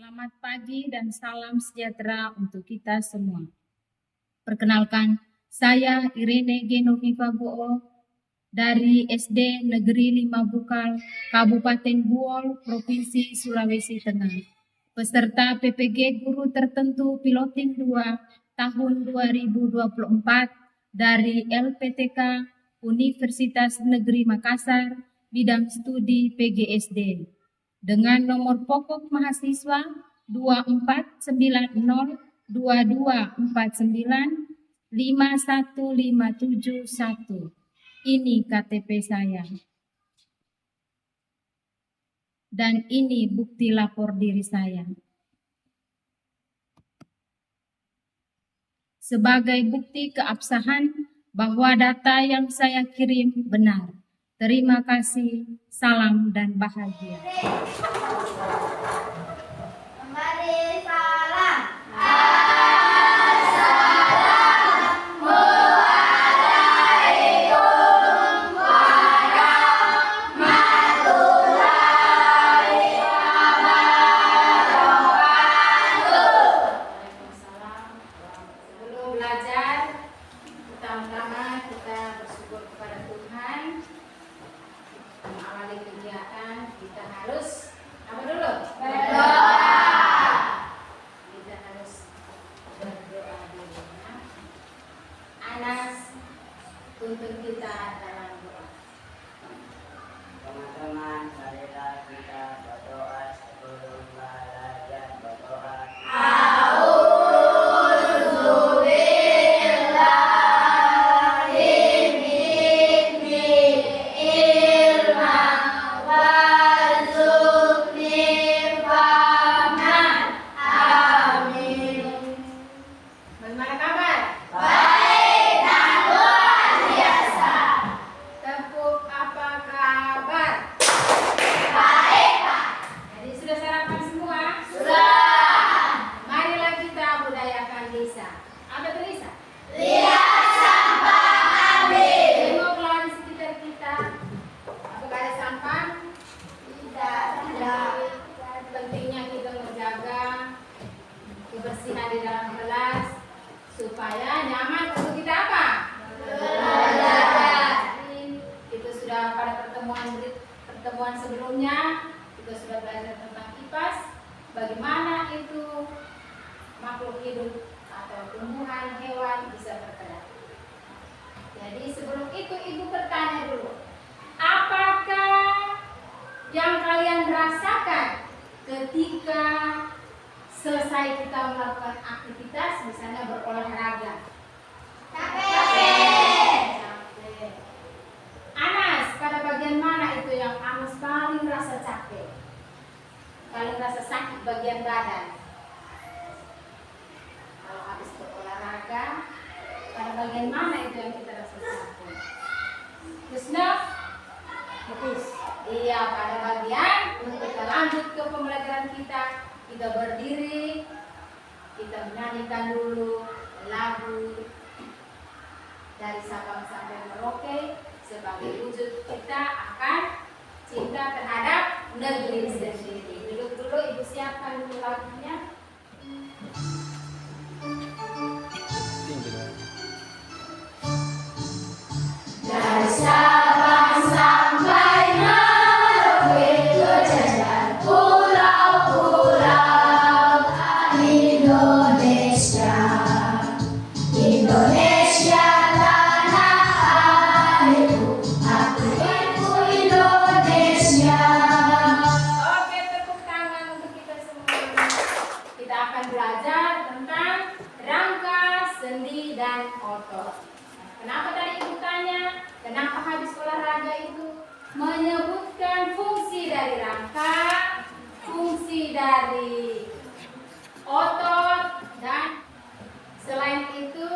Selamat pagi dan salam sejahtera untuk kita semua. Perkenalkan, saya Irene Genoviva Goo dari SD Negeri 5 Bukal, Kabupaten Buol, Provinsi Sulawesi Tengah. Peserta PPG Guru Tertentu Piloting 2 tahun 2024 dari LPTK Universitas Negeri Makassar, bidang studi PGSD. Dengan nomor pokok mahasiswa 249022495157. Ini KTP saya. Dan ini bukti lapor diri saya. Sebagai bukti keabsahan bahwa data yang saya kirim benar. Terima kasih, salam dan bahagia. Kembali salam. Tuntun kita dalam doa. Teman-teman, marilah kita berdoa sebelum belajar berdoa. Kebersihan di dalam kelas supaya nyaman untuk kita apa? Belajar. Itu sudah pada pertemuan sebelumnya kita sudah belajar tentang kipas, bagaimana itu makhluk hidup atau tumbuhan hewan bisa bergerak. Jadi sebelum itu ibu bertanya dulu, apakah yang kalian rasakan ketika selesai kita melakukan aktivitas, misalnya berolahraga? Capek. Anas, pada bagian mana itu yang Anas paling rasa capek? Paling rasa sakit bagian badan? Kalau habis berolahraga, pada bagian mana itu yang kita rasa sakit? Kusna? Betul. Iya, pada bagian untuk kita lanjut ke pembelajaran kita berdiri, kita menyanyikan dulu lagu dari Sabang sampai Merauke sebagai wujud kita akan cinta terhadap negeri sendiri. Duduk dulu, ibu siapkan dulu lagunya. Dari Sabang sampai Merauke terjajar pulau-pulau Indonesia. Indonesia tanah airku, aku Indonesia. Oke, tepuk tangan untuk kita semua. Kita akan belajar tentang rangka, sendi, dan otot. Kenapa tadi ibu tanya, kenapa habis olahraga itu menyebutkan fungsi dari rangka, fungsi dari otot, dan selain itu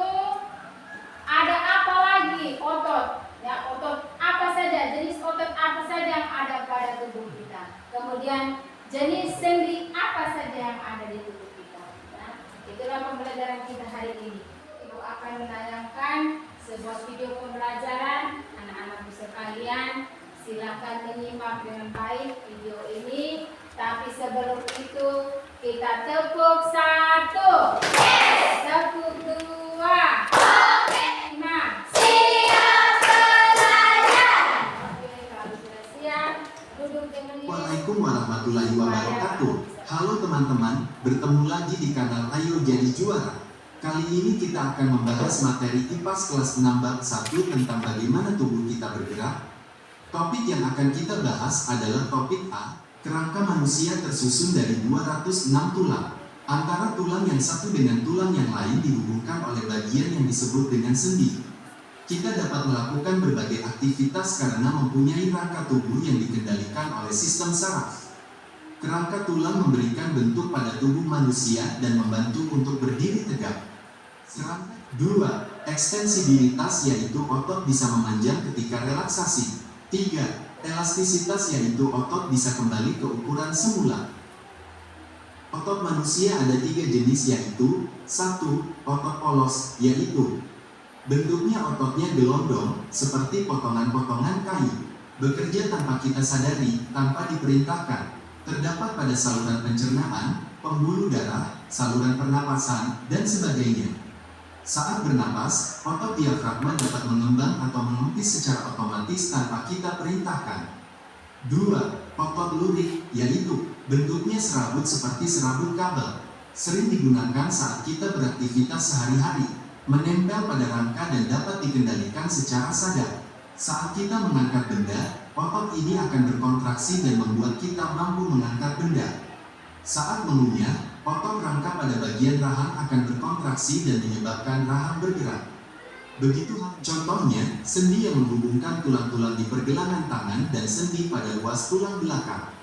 ada apa lagi otot? Ya, otot apa saja, jenis otot apa saja yang ada pada tubuh kita. Kemudian jenis sendi apa saja yang ada di tubuh kita. Nah, itulah pembelajaran kita hari ini. Ibu akan menayangkan sebuah video pembelajaran. Anak-anak sekalian, silakan menyimak dengan baik video ini Tapi sebelum itu kita tepuk 1, tepuk 2, nah. Siap belajar. Oke, kalau sudah siap, duduk dengan Waalaikumsalam warahmatullahi wabarakatuh. Halo teman-teman, bertemu lagi di kanal Ayo Jadi Juara. Kali ini kita akan membahas materi IPAS kelas 6 bab 1 tentang bagaimana tubuh kita bergerak. Topik yang akan kita bahas adalah topik A. Kerangka manusia tersusun dari 206 tulang. Antara tulang yang satu dengan tulang yang lain dihubungkan oleh bagian yang disebut dengan sendi. Kita dapat melakukan berbagai aktivitas karena mempunyai rangka tubuh yang dikendalikan oleh sistem saraf. Kerangka tulang memberikan bentuk pada tubuh manusia dan membantu untuk berdiri tegak. 2. Ekstensibilitas, yaitu otot bisa memanjang ketika relaksasi. 3. Elastisitas, yaitu otot bisa kembali ke ukuran semula. Otot manusia ada 3 jenis, yaitu 1. Otot polos, yaitu bentuknya ototnya gelondong seperti potongan-potongan kayu, bekerja tanpa kita sadari, tanpa diperintahkan. Terdapat pada saluran pencernaan, pembuluh darah, saluran pernapasan, dan sebagainya. Saat bernapas, otot diafragma dapat mengembang atau mengempis secara otomatis tanpa kita perintahkan. 2. Otot lurik, yaitu bentuknya serabut seperti serabut kabel. Sering digunakan saat kita beraktivitas sehari-hari, menempel pada rangka dan dapat dikendalikan secara sadar. Saat kita mengangkat benda, otot ini akan berkontraksi dan membuat kita mampu mengangkat benda. Saat mengunyah, otot rangka pada bagian rahang akan berkontraksi dan menyebabkan rahang bergerak. Begitu contohnya, sendi yang menghubungkan tulang-tulang di pergelangan tangan dan sendi pada ruas tulang belakang.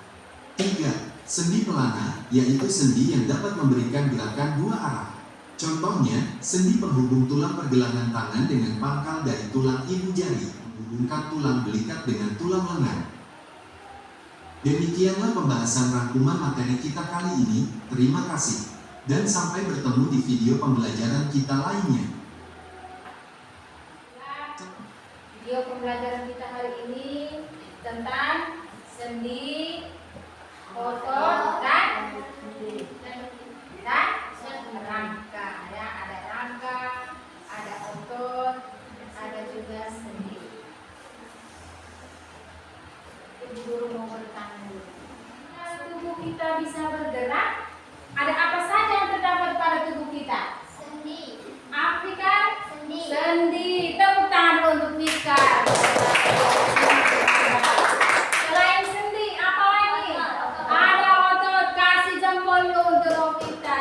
3. Sendi pelana, yaitu sendi yang dapat memberikan gerakan dua arah. Contohnya, sendi penghubung tulang pergelangan tangan dengan pangkal dari tulang ibu jari, menghubungkan tulang belikat dengan tulang lengan. Demikianlah pembahasan rangkuman materi kita kali ini. Terima kasih, dan sampai bertemu di video pembelajaran kita lainnya. Video pembelajaran kita hari ini tentang sendi, otot, dan rangka. Ya, ada rangka, ada otot, ada juga sendi. Ibu guru mau bertanya dulu. Tubuh kita bisa bergerak. Ada apa saja yang terdapat pada tubuh kita? Sendi. Afrika, Sendi. sendi. Tepuk tangan dulu untuk Mika. Selain sendi, apa lagi? Ada otot. Kasih jempol dulu untuk Rovita.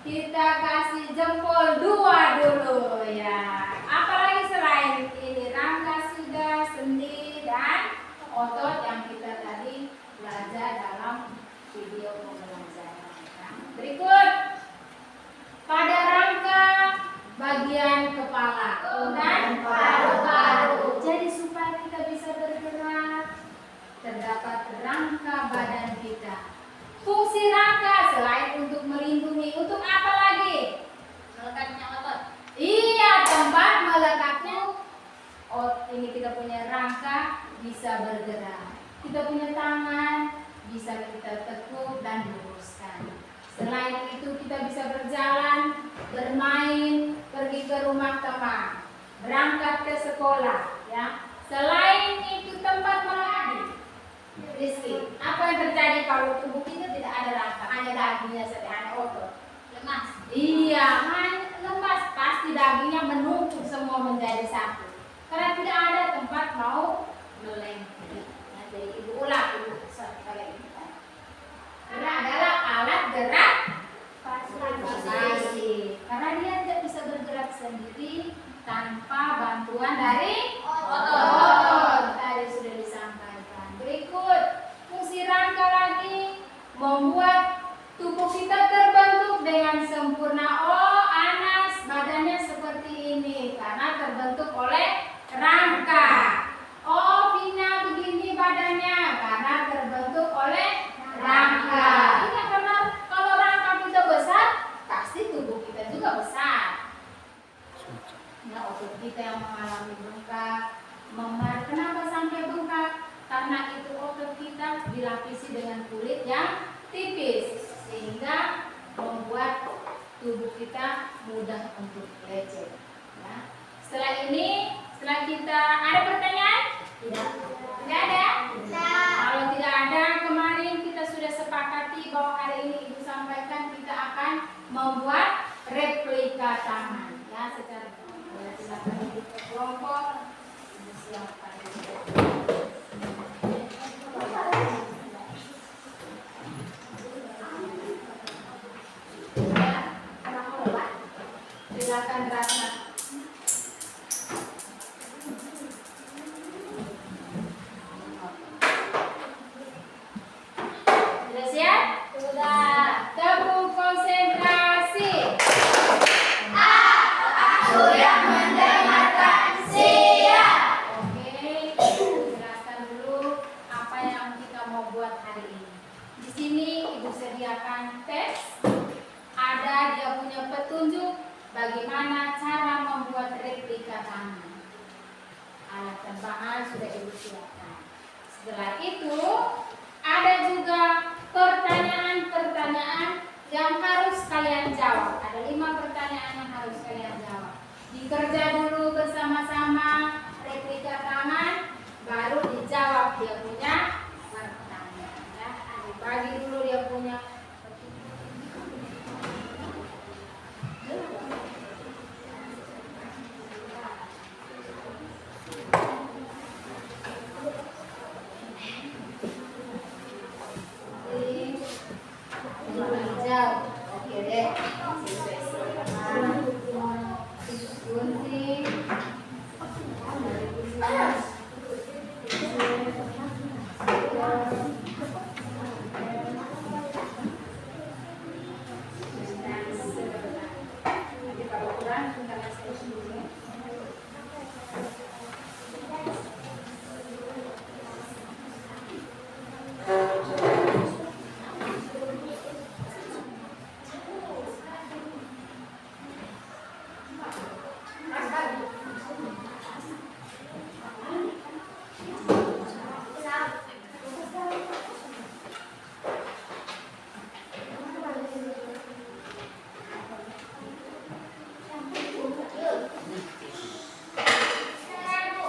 Kita kasih jempol 2 dulu ya. Apa lagi selain ini? Rangka sudah, sendi dan otot yang kita tadi belajar dalam video pembelajaran. Nah, berikut pada rangka bagian kepala dan paru-paru. Jadi supaya kita bisa bergerak, terdapat rangka badan kita. Fungsi rangka selain untuk melindungi, untuk apa lagi? Melekatnya otot. Iya, tempat melekatnya. Oh, ini kita punya rangka bisa bergerak. Kita punya tangan bisa kita tekuk dan luruskan. Selain itu kita bisa berjalan, bermain, pergi ke rumah teman, berangkat ke sekolah. Ya. Selain itu tempat meladi. Rizky, apa yang terjadi kalau tubuh kita tidak ada rangka, hanya dagingnya saja, hanya otot? Lemas. Iya, hanya lemas, pasti dagingnya menumpuk semua menjadi satu. Karena tidak ada tempat mau melengket. Nah, jadi ibu ulang dulu sekali ini. Ini adalah alat gerak pasif. Karena dia tidak bisa bergerak sendiri tanpa bantuan dari otot. Tadi sudah disampaikan. Berikut fungsi rangka lagi membuat tubuh kita terbentuk dengan sempurna. Oh, Anas badannya seperti ini karena terbentuk oleh rangka. Oh, Vina begini badannya karena terbentuk oleh rangka. Iya, karena kalau rangka kita besar, pasti tubuh kita juga besar. Nah, otot kita yang mengalami bengkak tubuh kita mudah untuk lecet. Ya. Setelah kita ada pertanyaan? Tidak. Tidak ada? Kalau tidak ada, kemarin kita sudah sepakati bahwa hari ini Ibu sampaikan kita akan membuat replika tangan. Ya, secara silakan Ibu ke kelompok. Ibu silakan. Silakan Ratna. Sudah siap? Sudah. Tepuk konsentrasi. Aku yang mendengarkan siap. Oke, jelaskan dulu apa yang kita mau buat hari ini. Di sini Ibu sediakan teks. Ada dia punya petunjuk bagaimana cara membuat replika tangan. Alat dan bahan sudah Ibu siapkan. Setelah itu ada juga pertanyaan-pertanyaan yang harus kalian jawab. Ada 5 pertanyaan yang harus kalian jawab. Dikerja dulu bersama-sama replika tangan, baru dijawab dia punya pertanyaan. Ya, dibagi dulu dia punya. Hijau, oke deh. Gunting. Nanti kalau kurang, kita kasih dulu.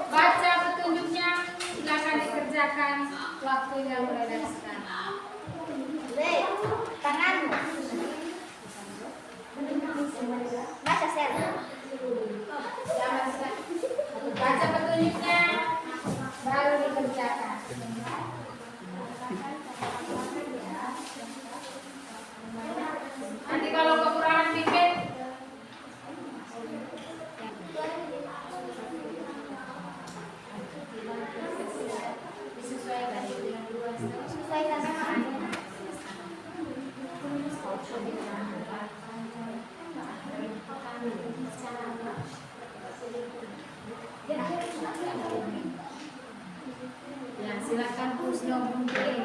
Baca petunjuknya, silakan dikerjakan. Waktunya mulai dari sekarang. Tanganmu. Baca sel. Baca petunjuknya, baru dikerjakan. Nanti kalau kekurangan pipet, disesuaikan. Sesuaikan sama. Ya, silakan kursinya gunting.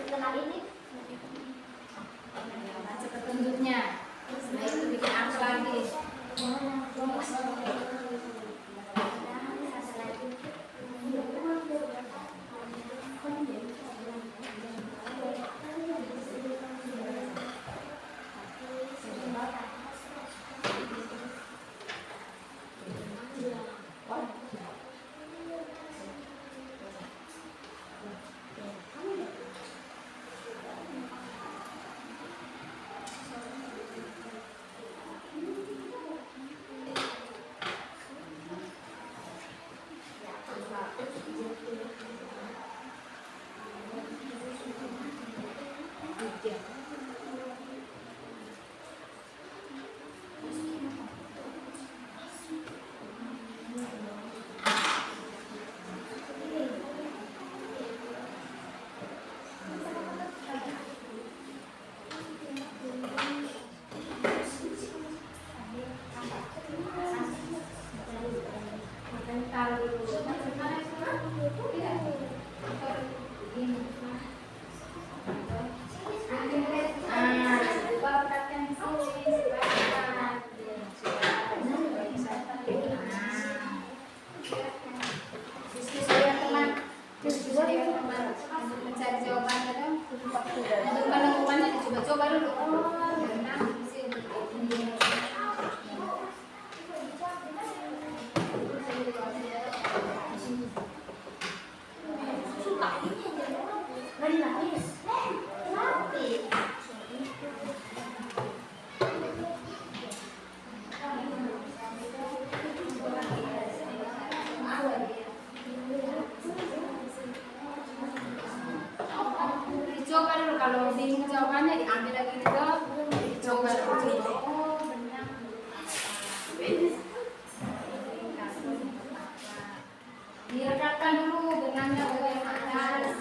Kenal ini. Baca petunjuknya. Setelah itu bikin angka lagi. jadi teman mencari jawabannya dong. Untuk menemukannya dicoba-coba dulu. Oh, berenang bisa untuk ini. Dicoba dulu, kalau bingung jawabannya diambil lagi juga. Dicoba dulu. Oh, benar. Direkatkan dulu benangnya bagian atas.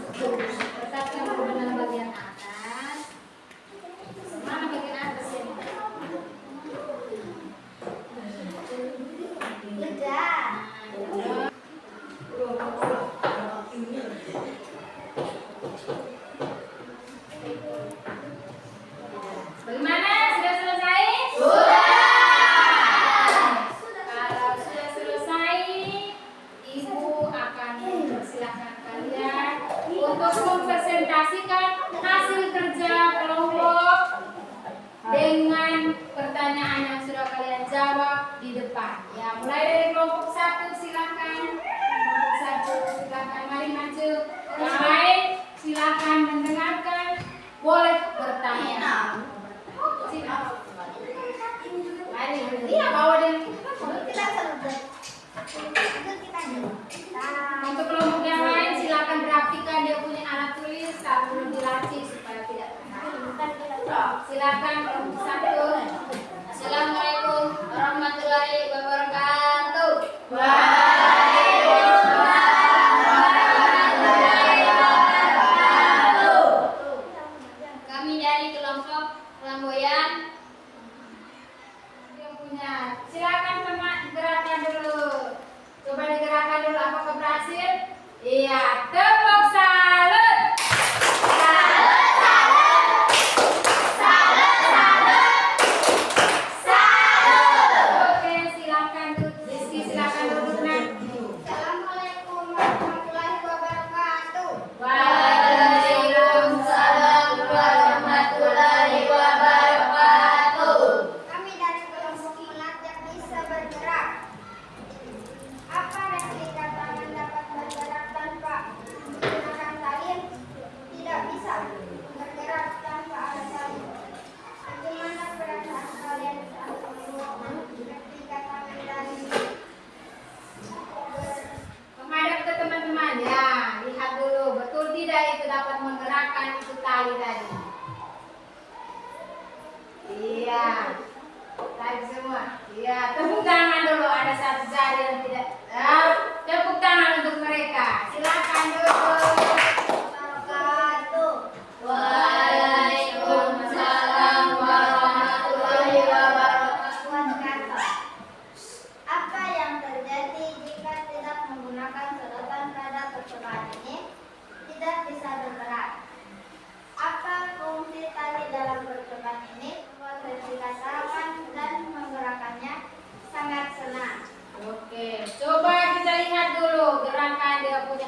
Letakkan dulu benang bagian atas. Mana bagian atas ini? Udah. Bagaimana? Sudah selesai? Sudah. Kalau sudah selesai, Ibu akan mempersilahkan kalian untuk mempresentasikan hasil kerja kelompok dengan pertanyaan yang sudah kalian jawab di depan. Ya, mulai dari kelompok 1 silakan. Kelompok 1 silakan, mari maju. Yang lain silakan mendengarkan. Boleh bertanya. Mari, iya bawa dan untuk kelompok yang lain silakan rapikan dia punya alat tulis sebelum dilaci supaya tidak terhalang. Silakan kelompok 1. Assalamualaikum warahmatullahi wabarakatuh. Kami dari kelompok Lamboyan yang punya. Silakan teman gerakan dulu. Coba digerakkan dulu, apakah berhasil? Iya, tepuk salut. Oke, silakan Rizky, silakan duduk nak. Assalamualaikum warahmatullahi wabarakatuh. Waalaikumsalam warahmatullahi wabarakatuh. Kami dari kelompok melacak bisa bergerak. Apa replika tangan dapat bergerak tanpa menggunakan tali? Tidak bisa bergerak tanpa ada tali. Bagaimana perasaan kalian saat menggunakan replika tangan dari Menghadap ke teman-teman ya, lihat dulu betul tidak itu dapat menggerakkan itu tali tadi. Iya, tadi semua. Iya, tepuk tangan dulu, ada satu jari yang tidak. Tepuk tangan untuk mereka. Silakan dulu. wabarakatuh? Waalaikumsalam warahmatullahi wabarakatuh. Apa yang terjadi jika tidak menggunakan sedotan pada percobaan ini? Tidak bisa bergerak. Apa fungsi tali dalam percobaan ini? Membuat replika tangan dan menggerakkannya sangat senang. Oke, coba kita lihat dulu gerakan dia punya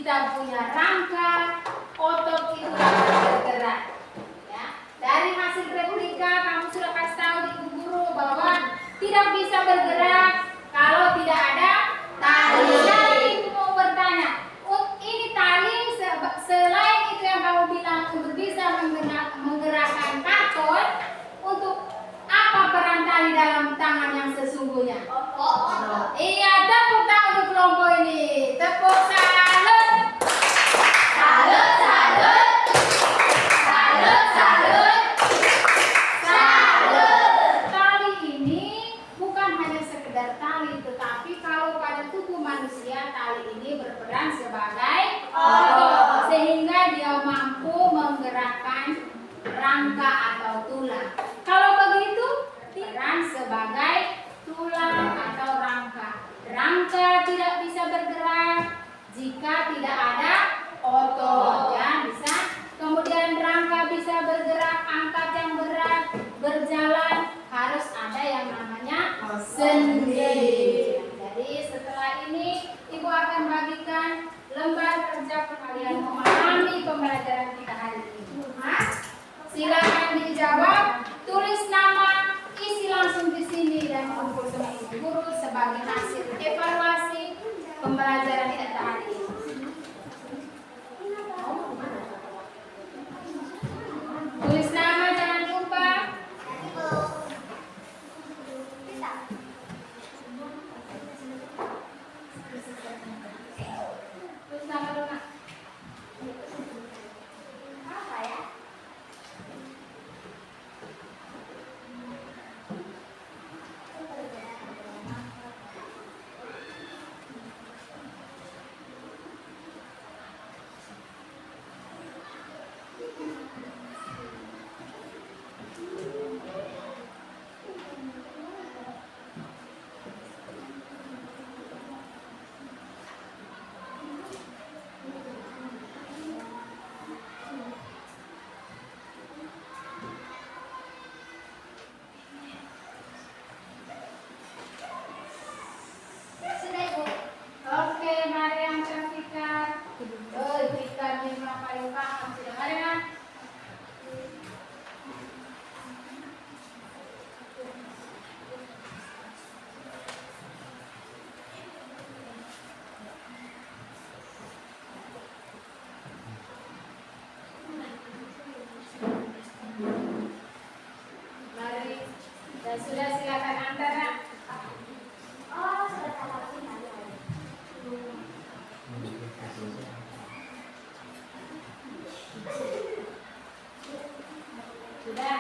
kita punya rangka, otot itu akan bergerak. Ya. Dari hasil replika kamu sudah kasih tahu di ibu guru bahwa tidak bisa bergerak kalau tidak ada tali. Jadi ibu mau bertanya, ini tali selain itu yang kamu bilang untuk bisa menggerakkan karton, untuk apa peran tali dalam tangan yang sesungguhnya? Iya, tepuk tangan untuk kelompok ini. Tepuk salut. Salut, salut. Salut, salut. Salut. Tali ini bukan hanya sekedar tali, tetapi kalau pada tubuh manusia tali ini berperan sebagai otot, sehingga dia mampu menggerakkan rangka atau tulang. Kalau begitu, peran sebagai tulang atau rangka. Rangka tidak bisa bergerak jika tidak ada otot, ya bisa. Kemudian rangka bisa bergerak, angkat yang berat, berjalan, harus ada yang namanya sendi. Jadi setelah ini ibu akan bagikan lembar kerja kalian memahami pembelajaran kita hari ini. Silakan dijawab, tulis nama, isi langsung di sini dan kumpul sama ibu guru sebagai hasil evaluasi pembelajaran kita hari ini. Tulis nama, jangan lupa. Tulis nama dulu, Nak. Apa ya? Sudah, Ibu. Oke, mari yang terpikat. Pikat lima paling paham sudah mari ya. Mari, dan sudah silakan antara. Oh, sudah tahu ini. Sudah.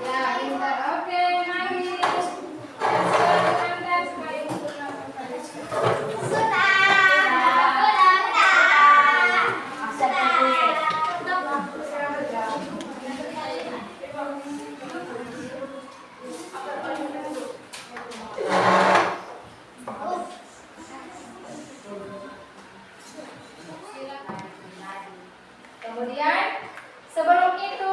Ya, pintar. Oke, mari. Silakan Anda supaya ibu melakukan. Kemudian sebelum itu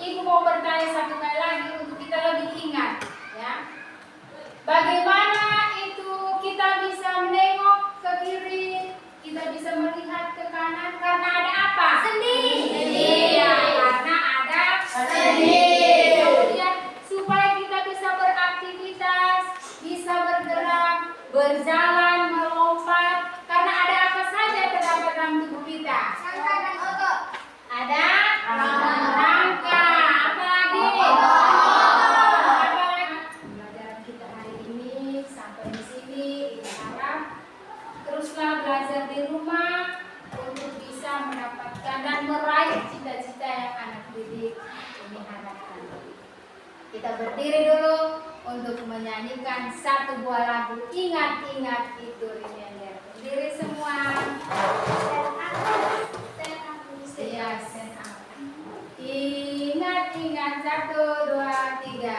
ibu mau bertanya satu kali lagi untuk kita lebih ingat, ya. Bagaimana itu kita bisa menengok ke kiri, kita bisa melihat ke kanan karena ada apa? Sendi. Iya, karena ada sendi. Kemudian supaya kita bisa beraktivitas, bisa bergerak, berjalan, melompat, karena ada apa saja terdapat dalam tubuh kita? Rangka dan otot. Ada rangka. Apa lagi? Pembelajaran kita hari ini sampai di sini. Kita harap teruslah belajar di rumah untuk bisa mendapatkan dan meraih cita-cita yang anak didik ini harapkan. Kita berdiri dulu untuk menyanyikan satu buah lagu. Ingat-ingat itu remember. Berdiri semua. Iya, stand up. Ingat-ingat 1, 2, 3.